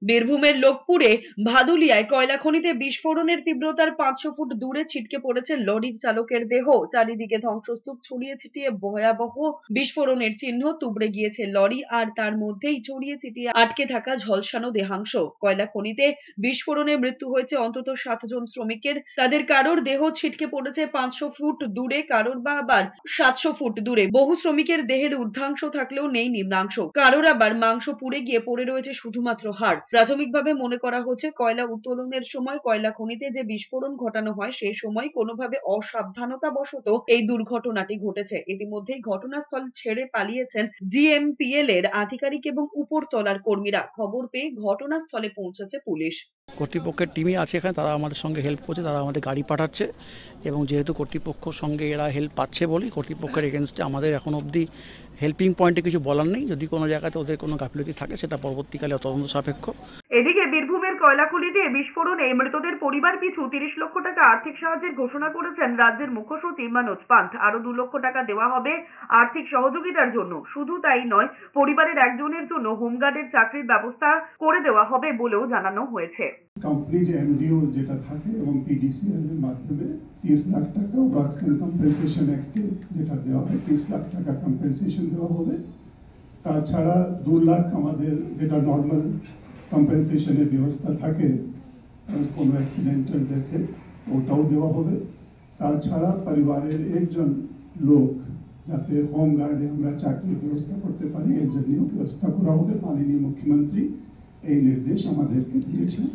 বীরভূমের লোকপুরে ভাদুলিয়ায় কয়লা খনিতে বিস্ফোরণের তীব্রতার 500 ফুট দূরে ছিটকে পড়েছে লরির চালকের দেহ। চারিদিকে ধ্বংসস্তূপ ছড়িয়ে ছিটিয়ে ভয়াবহ বিস্ফোরণের চিহ্ন। তুবড়ে গিয়েছে লরি, আর তার মধ্যেই ছড়িয়ে ছিটিয়ে আটকে থাকা ঝলসানো দেহাংশ। কয়লা খনিতে বিস্ফোরণে মৃত্যু হয়েছে অন্তত 7 জন শ্রমিকের। তাদের কারোর দেহ ছিটকে পড়েছে 500 ফুট দূরে, কারোর বা আবার 700 ফুট দূরে। বহু শ্রমিকের দেহের ঊর্ধ্বাংশ থাকলেও নেই নিম্নাংশ। কারোর আবার মাংস পুড়ে গিয়ে পড়ে রয়েছে শুধুমাত্র হাড়। প্রাথমিকভাবে মনে করা হচ্ছে কয়লা উত্তোলনের সময় কয়লা খনিতে যে বিস্ফোরণ ঘটানো হয় সেই সময় কোনোভাবে অসাবধানতাবশত এই দুর্ঘটনাটি ঘটেছে। ইতিমধ্যেই ঘটনাস্থল ছেড়ে পালিয়েছেন জিএমপিএল এর আধিকারিক এবং উপরতলার কর্মীরা। খবর পেয়ে ঘটনাস্থলে পৌঁছেছে পুলিশ। কর্তৃপক্ষের টিমই আছে এখানে, তারা আমাদের সঙ্গে হেল্প করছে, তারা আমাদের গাড়ি পাঠাচ্ছে এবং যেহেতু কর্তৃপক্ষর সঙ্গে এরা হেল্প পাচ্ছে বলেই কর্তৃপক্ষের এগেনস্টে আমাদের এখন অবধি হেল্পিং পয়েন্টে কিছু বলার নেই। যদি কোনো জায়গাতে ওদের কোনো গাফিলতি থাকে সেটা পরবর্তীকালে তদন্ত সাপেক্ষ। এদিকে বীরভূমের কয়লাখনিতে বিস্ফোরণে মৃতদের পরিবার পিছু 30 লক্ষ টাকা আর্থিক সাহায্যের ঘোষণা করেছেন রাজ্যের মুখ্য সচিব মনোজ পান্থ। আরো 2 লক্ষ টাকা দেওয়া হবে আর্থিক সহযোগিতার জন্য। শুধু তাই নয়, পরিবারের একজনের জন্য হোমগার্ডের চাকরির ব্যবস্থা করে দেওয়া হবে বলেও জানানো হয়েছে। কোম্পানি যে এমডিও যেটা থাকে এবং পিডিসিএল এর মাধ্যমে 30 লাখ টাকা ওয়ার্কস এন্ড কম্পেনসেশন অ্যাক্টে যেটা দেওয়া হয় 30 লাখ টাকা কম্পেনসেশন দেওয়া হবে। তাছাড়া 2 লাখ আমাদের যেটা নর্মাল কম্পেনসেশনের ব্যবস্থা থাকে কোনো অ্যাক্সিডেন্টাল ডেথে, ওটাও দেওয়া হবে। তাছাড়া পরিবারের একজন লোক যাতে হোম গার্ডে আমরা চাকরির ব্যবস্থা করতে পারি এর জন্যও ব্যবস্থা করা হবে। মাননীয় মুখ্যমন্ত্রী এই নির্দেশ আমাদেরকে দিয়েছেন।